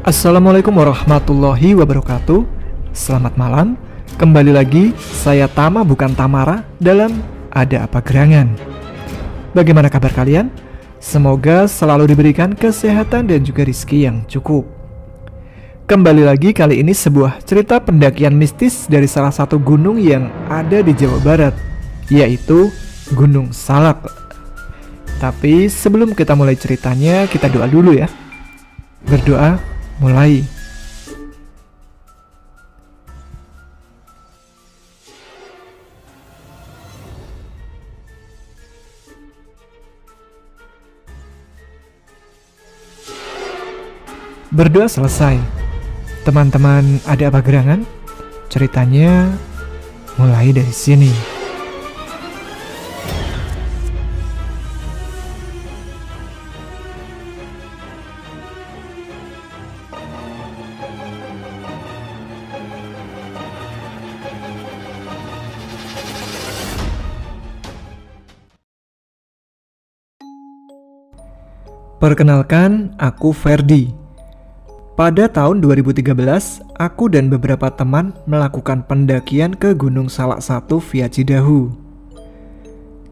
Assalamualaikum warahmatullahi wabarakatuh. Selamat malam. Kembali lagi saya Tama bukan Tamara dalam Ada Apa Gerangan. Bagaimana kabar kalian? Semoga selalu diberikan kesehatan dan juga rezeki yang cukup. Kembali lagi kali ini sebuah cerita pendakian mistis dari salah satu gunung yang ada di Jawa Barat, yaitu Gunung Salak. Tapi sebelum kita mulai ceritanya, kita doa dulu ya. Berdoa mulai. Berdoa selesai. Teman-teman ada apa gerangan? Ceritanya mulai dari sini. Perkenalkan, aku Ferdi. Pada tahun 2013, aku dan beberapa teman melakukan pendakian ke Gunung Salak 1 via Cidahu.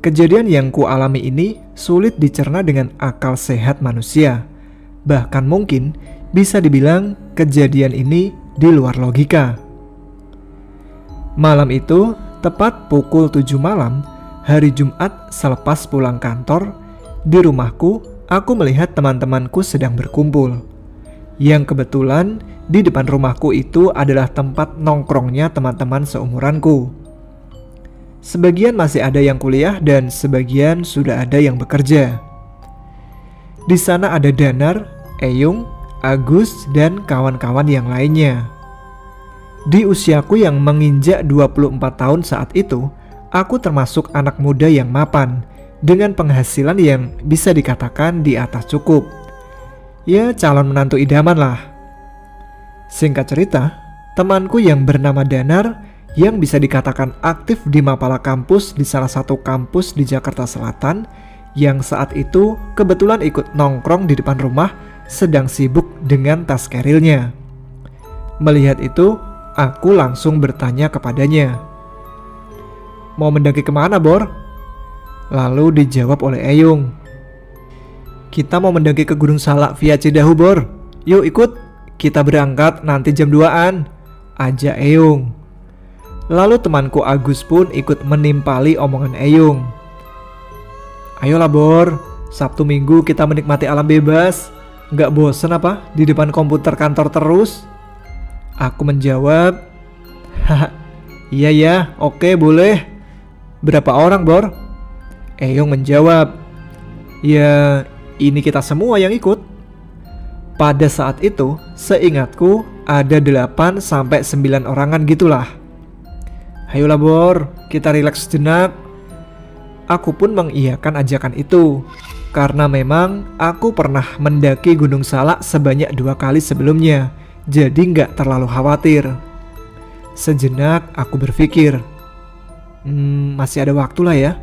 Kejadian yang kualami ini sulit dicerna dengan akal sehat manusia. Bahkan mungkin bisa dibilang kejadian ini di luar logika. Malam itu, tepat pukul 7 malam, hari Jumat selepas pulang kantor, di rumahku, aku melihat teman-temanku sedang berkumpul. Yang kebetulan di depan rumahku itu adalah tempat nongkrongnya teman-teman seumuranku. Sebagian masih ada yang kuliah dan sebagian sudah ada yang bekerja. Di sana ada Danar, Eyung, Agus, dan kawan-kawan yang lainnya. Di usiaku yang menginjak 24 tahun saat itu, aku termasuk anak muda yang mapan, dengan penghasilan yang bisa dikatakan di atas cukup. Ya, calon menantu idaman lah. Singkat cerita, temanku yang bernama Danar, yang bisa dikatakan aktif di Mapala kampus di salah satu kampus di Jakarta Selatan, yang saat itu kebetulan ikut nongkrong di depan rumah sedang sibuk dengan tas kerilnya. Melihat itu, aku langsung bertanya kepadanya, "Mau mendaki kemana, Bor?" Lalu dijawab oleh Eyung, "Kita mau mendaki ke Gunung Salak via Cidahu, Bor. Yuk ikut, kita berangkat nanti jam 2-an, ajak Eyung." Lalu temanku Agus pun ikut menimpali omongan Eyung. "Ayolah Bor, Sabtu Minggu kita menikmati alam bebas. Nggak bosen apa di depan komputer kantor terus?" Aku menjawab, "Haha, iya ya, oke boleh. Berapa orang, Bor?" Eyung menjawab, "Ya, ini kita semua yang ikut." Pada saat itu, seingatku ada 8-9 orangan gitulah. "Ayolah Bor, kita rileks sejenak." Aku pun mengiyakan ajakan itu, karena memang aku pernah mendaki Gunung Salak sebanyak 2 kali sebelumnya, jadi nggak terlalu khawatir. Sejenak aku berpikir, masih ada waktu lah ya.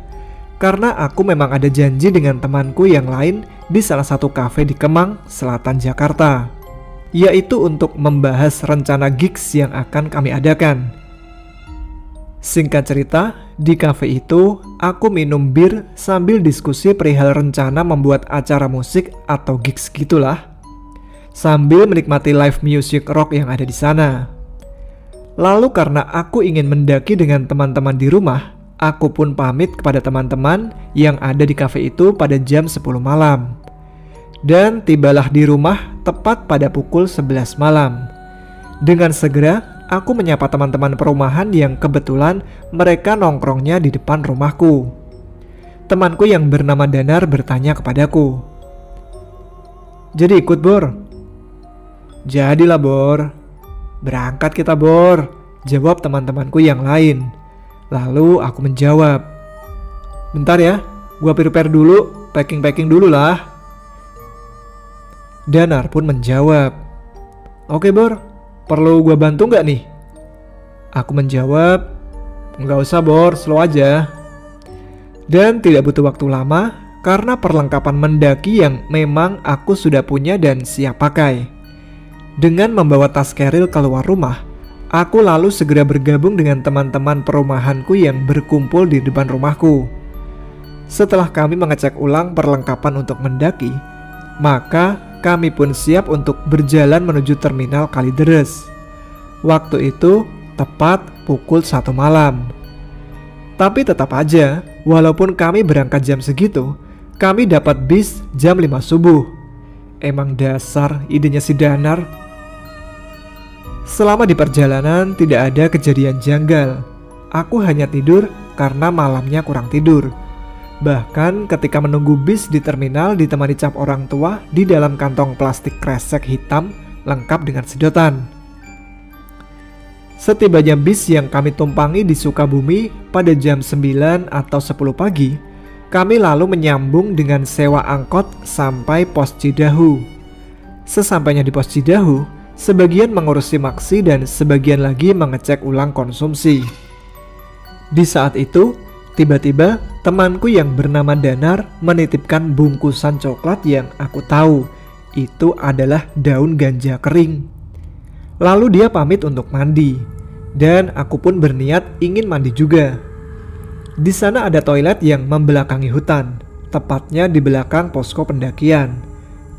Karena aku memang ada janji dengan temanku yang lain di salah satu kafe di Kemang, Selatan Jakarta, yaitu untuk membahas rencana gigs yang akan kami adakan. Singkat cerita, di kafe itu aku minum bir sambil diskusi perihal rencana membuat acara musik atau gigs gitulah, sambil menikmati live music rock yang ada di sana. Lalu karena aku ingin mendaki dengan teman-teman di rumah, aku pun pamit kepada teman-teman yang ada di kafe itu pada jam 10 malam. Dan tibalah di rumah tepat pada pukul 11 malam. Dengan segera, aku menyapa teman-teman perumahan yang kebetulan mereka nongkrongnya di depan rumahku. Temanku yang bernama Danar bertanya kepadaku, "Jadi ikut, Bor?" "Jadilah, Bor." "Berangkat kita, Bor," jawab teman-temanku yang lain. Lalu aku menjawab, "Bentar ya, gua prepare dulu, packing dulu lah." Danar pun menjawab, "Oke Bor, perlu gua bantu nggak nih?" Aku menjawab, "Nggak usah Bor, slow aja." Dan tidak butuh waktu lama, karena perlengkapan mendaki yang memang aku sudah punya dan siap pakai. Dengan membawa tas keril keluar rumah, aku lalu segera bergabung dengan teman-teman perumahanku yang berkumpul di depan rumahku. Setelah kami mengecek ulang perlengkapan untuk mendaki, maka kami pun siap untuk berjalan menuju terminal Kalideres. Waktu itu tepat pukul 1 malam. Tapi tetap aja, walaupun kami berangkat jam segitu, kami dapat bis jam 5 subuh. Emang dasar idenya si Danar. Selama di perjalanan tidak ada kejadian janggal. Aku hanya tidur karena malamnya kurang tidur. Bahkan ketika menunggu bis di terminal ditemani cap orang tua di dalam kantong plastik kresek hitam lengkap dengan sedotan. Setibanya bis yang kami tumpangi di Sukabumi pada jam 9 atau 10 pagi, kami lalu menyambung dengan sewa angkot sampai pos Cidahu. Sesampainya di pos Cidahu, sebagian mengurusi maksi dan sebagian lagi mengecek ulang konsumsi. Di saat itu, tiba-tiba temanku yang bernama Danar menitipkan bungkusan coklat yang aku tahu itu adalah daun ganja kering. Lalu dia pamit untuk mandi, dan aku pun berniat ingin mandi juga. Di sana ada toilet yang membelakangi hutan, tepatnya di belakang posko pendakian.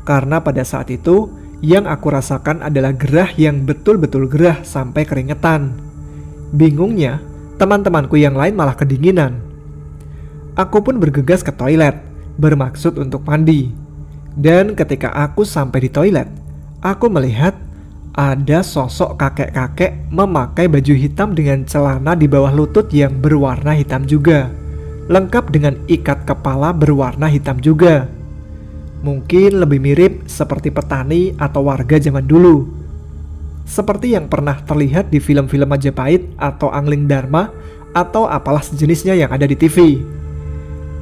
Karena pada saat itu yang aku rasakan adalah gerah yang betul-betul gerah sampai keringetan. Bingungnya, teman-temanku yang lain malah kedinginan. Aku pun bergegas ke toilet, bermaksud untuk mandi. Dan ketika aku sampai di toilet, aku melihat ada sosok kakek-kakek memakai baju hitam dengan celana di bawah lutut yang berwarna hitam juga, lengkap dengan ikat kepala berwarna hitam juga. Mungkin lebih mirip seperti petani atau warga zaman dulu, seperti yang pernah terlihat di film-film Majapahit atau Angling Dharma atau apalah sejenisnya yang ada di TV.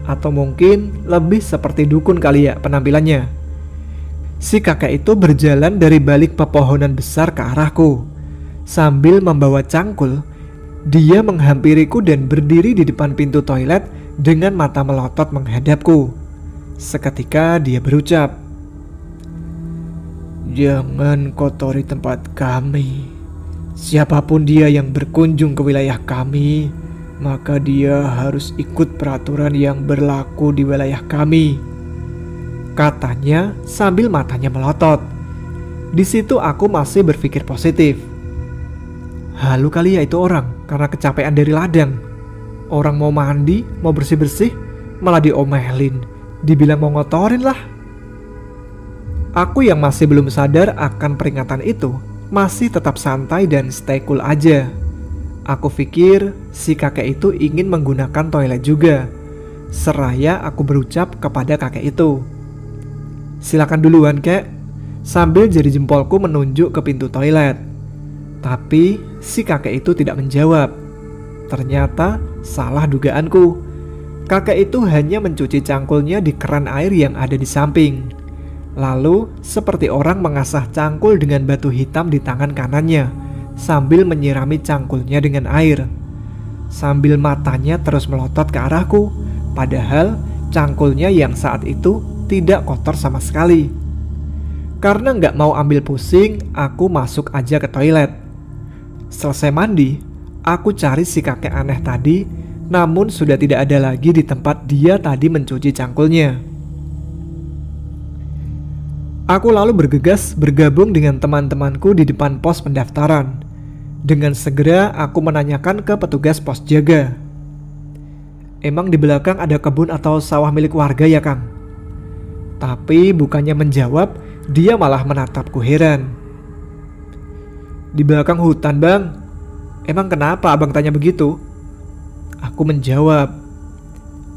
Atau mungkin lebih seperti dukun kali ya penampilannya. Si kakek itu berjalan dari balik pepohonan besar ke arahku. Sambil membawa cangkul, dia menghampiriku dan berdiri di depan pintu toilet dengan mata melotot menghadapku. Seketika dia berucap, "Jangan kotori tempat kami. Siapapun dia yang berkunjung ke wilayah kami, maka dia harus ikut peraturan yang berlaku di wilayah kami," katanya sambil matanya melotot. Di situ aku masih berpikir positif. Halu kali ya itu orang karena kecapean dari ladang. Orang mau mandi, mau bersih-bersih, malah diomelin, dibilang mau ngotorin lah. Aku yang masih belum sadar akan peringatan itu masih tetap santai dan stay cool aja. Aku pikir si kakek itu ingin menggunakan toilet juga. Seraya aku berucap kepada kakek itu, "Silakan duluan kek," sambil jari jempolku menunjuk ke pintu toilet. Tapi si kakek itu tidak menjawab. Ternyata salah dugaanku. Kakek itu hanya mencuci cangkulnya di keran air yang ada di samping. Lalu seperti orang mengasah cangkul dengan batu hitam di tangan kanannya, sambil menyirami cangkulnya dengan air. Sambil matanya terus melotot ke arahku, padahal cangkulnya yang saat itu tidak kotor sama sekali. Karena nggak mau ambil pusing, aku masuk aja ke toilet. Selesai mandi, aku cari si kakek aneh tadi, namun sudah tidak ada lagi di tempat dia tadi mencuci cangkulnya. Aku lalu bergegas bergabung dengan teman-temanku di depan pos pendaftaran. Dengan segera aku menanyakan ke petugas pos jaga, "Emang di belakang ada kebun atau sawah milik warga ya Kang?" Tapi bukannya menjawab, dia malah menatapku heran. "Di belakang hutan bang." "Emang kenapa abang tanya begitu?" Aku menjawab,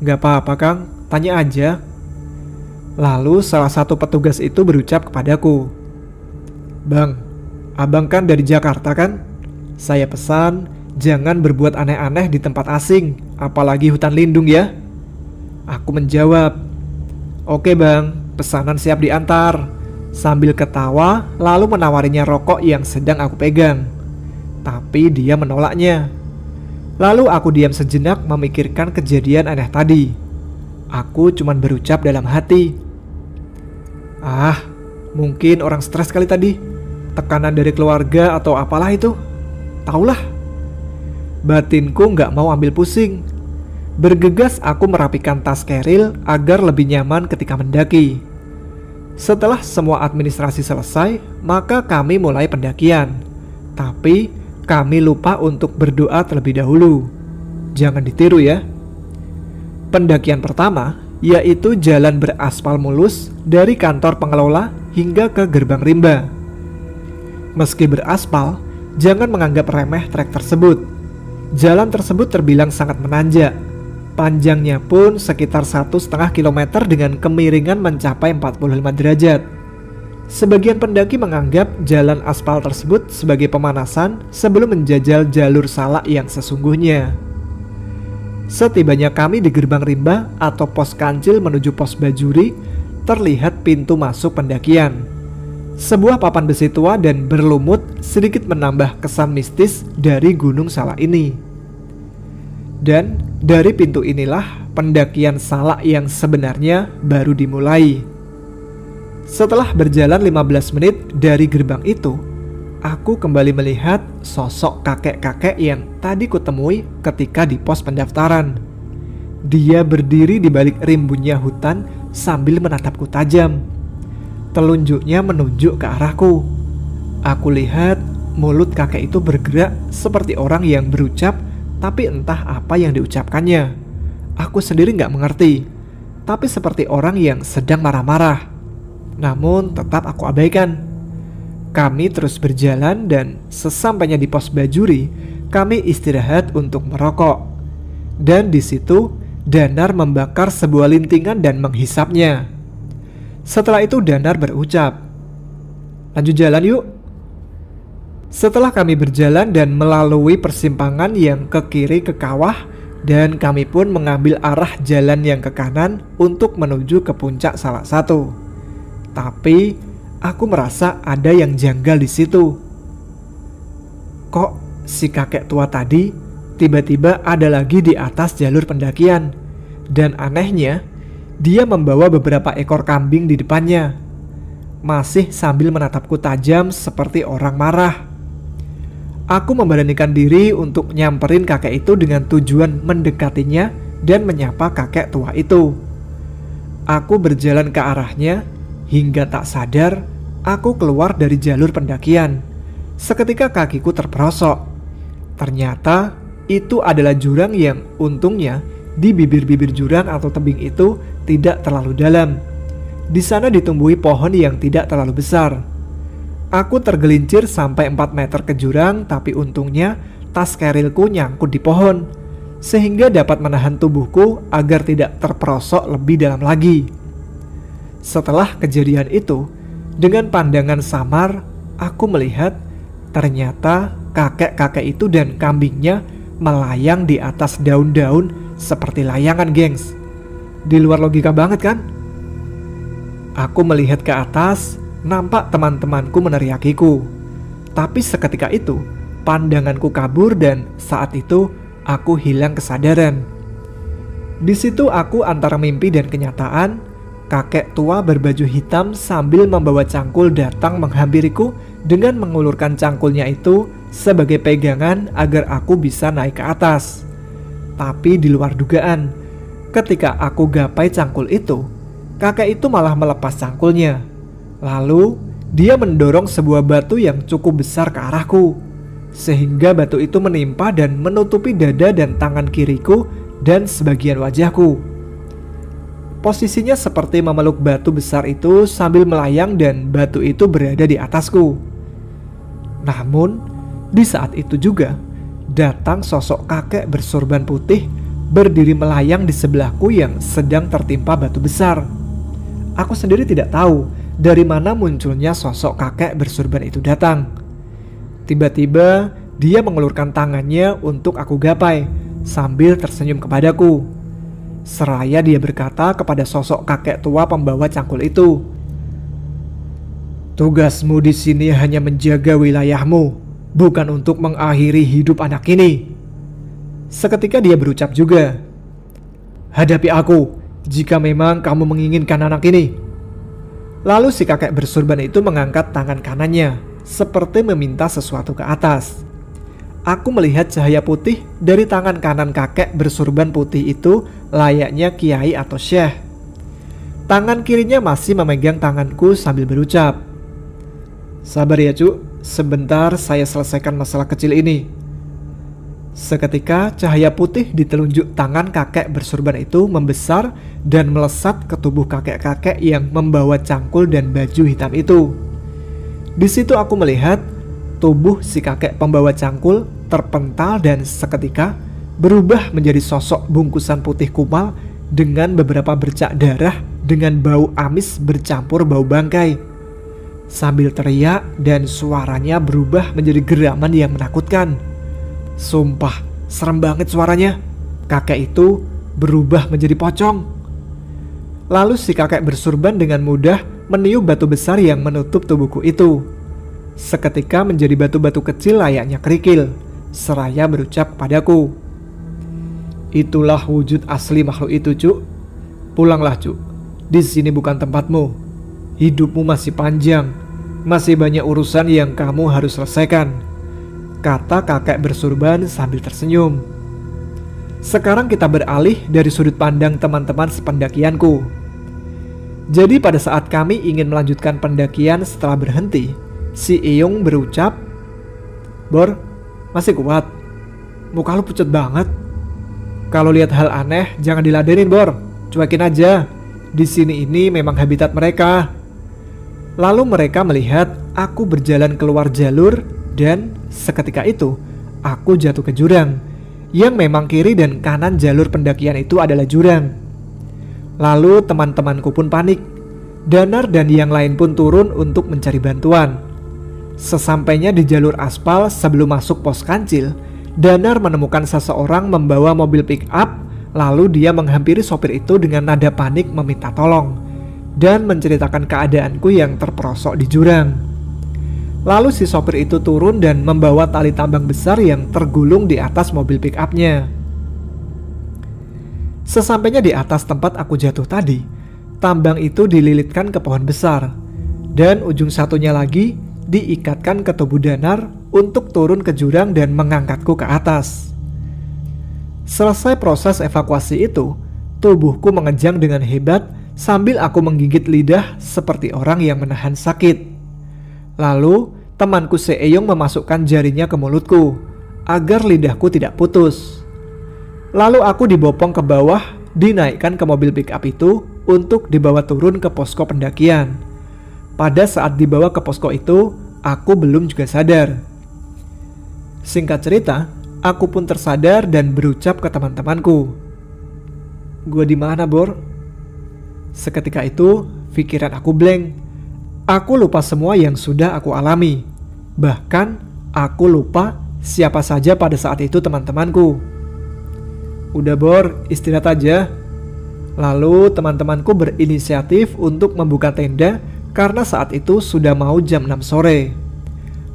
"Gak apa-apa Kang, tanya aja." Lalu salah satu petugas itu berucap kepadaku, "Bang, abang kan dari Jakarta kan? Saya pesan jangan berbuat aneh-aneh di tempat asing, apalagi hutan lindung ya." Aku menjawab, "Oke bang, pesanan siap diantar," sambil ketawa lalu menawarinya rokok yang sedang aku pegang. Tapi dia menolaknya. Lalu aku diam sejenak memikirkan kejadian aneh tadi. Aku cuman berucap dalam hati, "Ah, mungkin orang stres kali tadi. tekanan dari keluarga atau apalah itu. Taulah. Batinku nggak mau ambil pusing. Bergegas aku merapikan tas keril agar lebih nyaman ketika mendaki. Setelah semua administrasi selesai, maka kami mulai pendakian. Tapi kami lupa untuk berdoa terlebih dahulu. Jangan ditiru ya. Pendakian pertama yaitu jalan beraspal mulus dari kantor pengelola hingga ke gerbang rimba. Meski beraspal, jangan menganggap remeh trek tersebut. Jalan tersebut terbilang sangat menanjak. Panjangnya pun sekitar 1,5 km dengan kemiringan mencapai 45 derajat. Sebagian pendaki menganggap jalan aspal tersebut sebagai pemanasan sebelum menjajal jalur salak yang sesungguhnya. Setibanya kami di gerbang rimba atau pos kancil menuju pos bajuri, terlihat pintu masuk pendakian. Sebuah papan besi tua dan berlumut sedikit menambah kesan mistis dari Gunung Salak ini. Dan dari pintu inilah pendakian salak yang sebenarnya baru dimulai. Setelah berjalan 15 menit dari gerbang itu, aku kembali melihat sosok kakek-kakek yang tadi kutemui ketika di pos pendaftaran. Dia berdiri di balik rimbunnya hutan sambil menatapku tajam. Telunjuknya menunjuk ke arahku. Aku lihat mulut kakek itu bergerak seperti orang yang berucap, tapi entah apa yang diucapkannya. Aku sendiri gak mengerti, tapi seperti orang yang sedang marah-marah. Namun tetap aku abaikan. Kami terus berjalan dan sesampainya di pos bajuri, kami istirahat untuk merokok. Dan di situ Danar membakar sebuah lintingan dan menghisapnya. Setelah itu Danar berucap, "Lanjut jalan yuk." Setelah kami berjalan dan melalui persimpangan yang ke kiri ke kawah, dan kami pun mengambil arah jalan yang ke kanan untuk menuju ke puncak Salak 1. Tapi aku merasa ada yang janggal di situ. Kok si kakek tua tadi tiba-tiba ada lagi di atas jalur pendakian? Dan anehnya, dia membawa beberapa ekor kambing di depannya, masih sambil menatapku tajam seperti orang marah. Aku memberanikan diri untuk nyamperin kakek itu dengan tujuan mendekatinya dan menyapa kakek tua itu. Aku berjalan ke arahnya hingga tak sadar aku keluar dari jalur pendakian. Seketika kakiku terperosok. Ternyata itu adalah jurang yang untungnya di bibir-bibir jurang atau tebing itu tidak terlalu dalam. Di sana ditumbuhi pohon yang tidak terlalu besar. Aku tergelincir sampai 4 meter ke jurang, tapi untungnya tas kerilku nyangkut di pohon, sehingga dapat menahan tubuhku agar tidak terperosok lebih dalam lagi. Setelah kejadian itu, dengan pandangan samar, aku melihat ternyata kakek-kakek itu dan kambingnya melayang di atas daun-daun seperti layangan, gengs. Di luar logika banget kan? Aku melihat ke atas, nampak teman-temanku meneriakiku. Tapi seketika itu, pandanganku kabur dan saat itu aku hilang kesadaran. Di situ aku antara mimpi dan kenyataan. Kakek tua berbaju hitam sambil membawa cangkul datang menghampiriku dengan mengulurkan cangkulnya itu sebagai pegangan agar aku bisa naik ke atas. Tapi di luar dugaan, ketika aku gapai cangkul itu, kakek itu malah melepas cangkulnya. Lalu dia mendorong sebuah batu yang cukup besar ke arahku, sehingga batu itu menimpa dan menutupi dada dan tangan kiriku dan sebagian wajahku. Posisinya seperti memeluk batu besar itu sambil melayang dan batu itu berada di atasku. Namun, di saat itu juga datang sosok kakek bersorban putih berdiri melayang di sebelahku yang sedang tertimpa batu besar. Aku sendiri tidak tahu dari mana munculnya sosok kakek bersorban itu datang. Tiba-tiba dia mengulurkan tangannya untuk aku gapai sambil tersenyum kepadaku. Seraya dia berkata kepada sosok kakek tua pembawa cangkul itu, "Tugasmu di sini hanya menjaga wilayahmu, bukan untuk mengakhiri hidup anak ini." Seketika dia berucap juga, "Hadapi aku jika memang kamu menginginkan anak ini." Lalu si kakek bersorban itu mengangkat tangan kanannya, seperti meminta sesuatu ke atas. Aku melihat cahaya putih dari tangan kanan kakek bersurban putih itu layaknya kiai atau syekh. Tangan kirinya masih memegang tanganku sambil berucap, "Sabar ya Cuk, sebentar saya selesaikan masalah kecil ini." Seketika cahaya putih di telunjuk tangan kakek bersurban itu membesar dan melesat ke tubuh kakek-kakek yang membawa cangkul dan baju hitam itu. Di situ aku melihat tubuh si kakek pembawa cangkul terpental dan seketika berubah menjadi sosok bungkusan putih kumal dengan beberapa bercak darah dengan bau amis bercampur bau bangkai. Sambil teriak dan suaranya berubah menjadi geraman yang menakutkan. Sumpah, serem banget suaranya. Kakek itu berubah menjadi pocong. Lalu si kakek bersurban dengan mudah meniup batu besar yang menutup tubuhku itu. Seketika menjadi batu-batu kecil layaknya kerikil, seraya berucap padaku, "Itulah wujud asli makhluk itu, Cuk. Pulanglah, Cuk. Di sini bukan tempatmu. Hidupmu masih panjang, masih banyak urusan yang kamu harus selesaikan," kata kakek bersurban sambil tersenyum. Sekarang kita beralih dari sudut pandang teman-teman sependakianku. Jadi pada saat kami ingin melanjutkan pendakian setelah berhenti, si Iyung berucap, "Bor, masih kuat? Muka lu pucat banget. Kalau lihat hal aneh jangan diladenin, Bor. Cuekin aja. Di sini ini memang habitat mereka." Lalu mereka melihat aku berjalan keluar jalur dan seketika itu aku jatuh ke jurang yang memang kiri dan kanan jalur pendakian itu adalah jurang. Lalu teman-temanku pun panik. Danar dan yang lain pun turun untuk mencari bantuan. Sesampainya di jalur aspal sebelum masuk pos kancil, Danar menemukan seseorang membawa mobil pick up. Lalu dia menghampiri sopir itu dengan nada panik meminta tolong dan menceritakan keadaanku yang terperosok di jurang. Lalu si sopir itu turun dan membawa tali tambang besar yang tergulung di atas mobil pick up-nya. Sesampainya di atas tempat aku jatuh tadi, tambang itu dililitkan ke pohon besar dan ujung satunya lagi diikatkan ke tubuh Danar untuk turun ke jurang dan mengangkatku ke atas. Selesai proses evakuasi itu, tubuhku mengejang dengan hebat sambil aku menggigit lidah seperti orang yang menahan sakit. Lalu temanku Seeyong memasukkan jarinya ke mulutku agar lidahku tidak putus. Lalu aku dibopong ke bawah, dinaikkan ke mobil pick up itu untuk dibawa turun ke posko pendakian. Pada saat dibawa ke posko itu, aku belum juga sadar. Singkat cerita, aku pun tersadar dan berucap ke teman-temanku, "Gua di mana, Bor?" Seketika itu, pikiran aku blank. Aku lupa semua yang sudah aku alami. Bahkan, aku lupa siapa saja pada saat itu teman-temanku. "Udah, Bor, istirahat aja." Lalu teman-temanku berinisiatif untuk membuka tenda karena saat itu sudah mau jam 6 sore.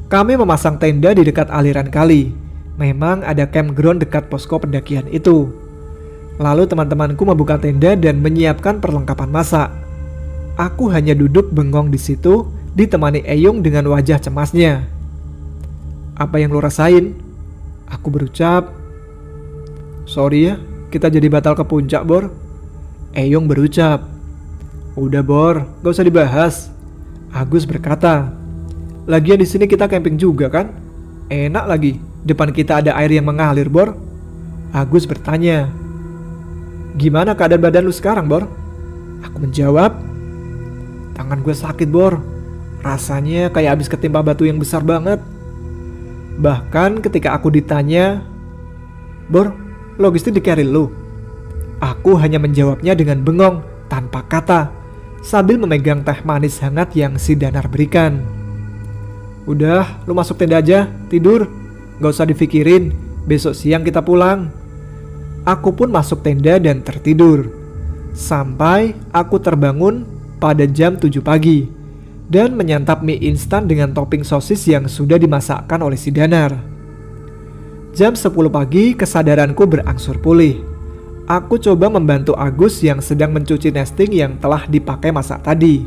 Kami memasang tenda di dekat aliran kali. Memang ada campground dekat posko pendakian itu. Lalu teman-temanku membuka tenda dan menyiapkan perlengkapan masak. Aku hanya duduk bengong di situ, ditemani Eyung dengan wajah cemasnya. "Apa yang lo rasain?" Aku berucap. "Sorry ya, kita jadi batal ke puncak, Bor." Eyung berucap. "Udah, Bor, gak usah dibahas." Agus berkata. "Lagian di sini kita camping juga kan? Enak lagi, depan kita ada air yang mengalir, Bor." Agus bertanya. "Gimana keadaan badan lu sekarang, Bor?" Aku menjawab. "Tangan gue sakit, Bor. Rasanya kayak habis ketimpa batu yang besar banget." Bahkan ketika aku ditanya, "Bor, logistik di carry lu?" Aku hanya menjawabnya dengan bengong tanpa kata sambil memegang teh manis hangat yang si Danar berikan. "Udah, lu masuk tenda aja, tidur. Gak usah dipikirin, besok siang kita pulang." Aku pun masuk tenda dan tertidur. Sampai aku terbangun pada jam 7 pagi dan menyantap mie instan dengan topping sosis yang sudah dimasakkan oleh si Danar. Jam 10 pagi kesadaranku berangsur pulih. Aku coba membantu Agus yang sedang mencuci nesting yang telah dipakai masak tadi.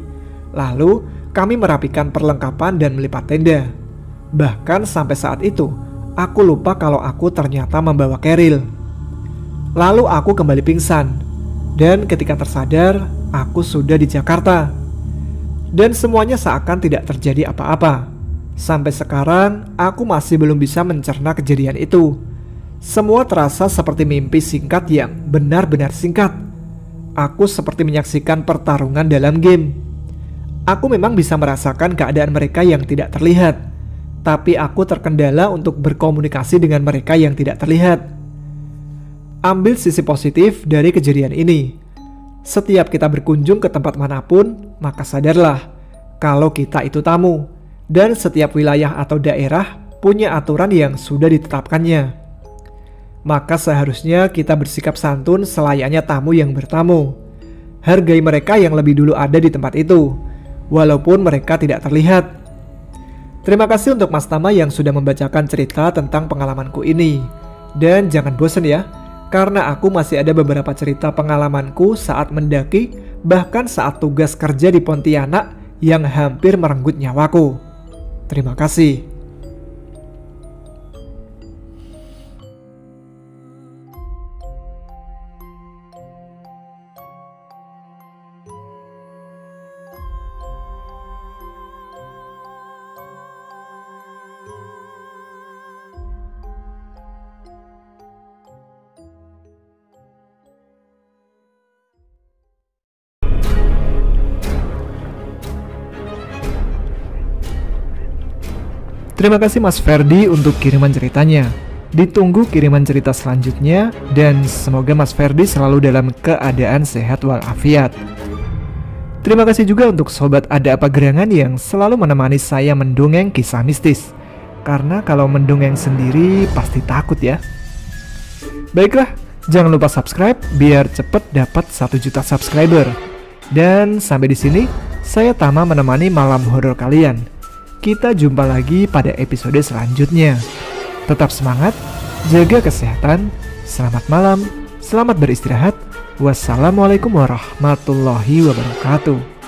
Lalu kami merapikan perlengkapan dan melipat tenda. Bahkan sampai saat itu, aku lupa kalau aku ternyata membawa keril. Lalu aku kembali pingsan, dan ketika tersadar, aku sudah di Jakarta. Dan semuanya seakan tidak terjadi apa-apa. Sampai sekarang, aku masih belum bisa mencerna kejadian itu. Semua terasa seperti mimpi singkat yang benar-benar singkat. Aku seperti menyaksikan pertarungan dalam game. Aku memang bisa merasakan keadaan mereka yang tidak terlihat, tapi aku terkendala untuk berkomunikasi dengan mereka yang tidak terlihat. Ambil sisi positif dari kejadian ini. Setiap kita berkunjung ke tempat manapun, maka sadarlah kalau kita itu tamu, dan setiap wilayah atau daerah punya aturan yang sudah ditetapkannya. Maka seharusnya kita bersikap santun selayaknya tamu yang bertamu. Hargai mereka yang lebih dulu ada di tempat itu, walaupun mereka tidak terlihat. Terima kasih untuk Mas Tama yang sudah membacakan cerita tentang pengalamanku ini. Dan jangan bosan ya, karena aku masih ada beberapa cerita pengalamanku saat mendaki, bahkan saat tugas kerja di Pontianak yang hampir merenggut nyawaku. Terima kasih. Terima kasih Mas Ferdi untuk kiriman ceritanya. Ditunggu kiriman cerita selanjutnya, dan semoga Mas Ferdi selalu dalam keadaan sehat walafiat. Terima kasih juga untuk sobat Ada Apa Gerangan yang selalu menemani saya mendongeng kisah mistis. Karena kalau mendongeng sendiri pasti takut ya. Baiklah, jangan lupa subscribe biar cepet dapat 1 juta subscriber. Dan sampai di sini, saya Tama menemani malam horor kalian. Kita jumpa lagi pada episode selanjutnya. Tetap semangat, jaga kesehatan, selamat malam, selamat beristirahat. Wassalamualaikum warahmatullahi wabarakatuh.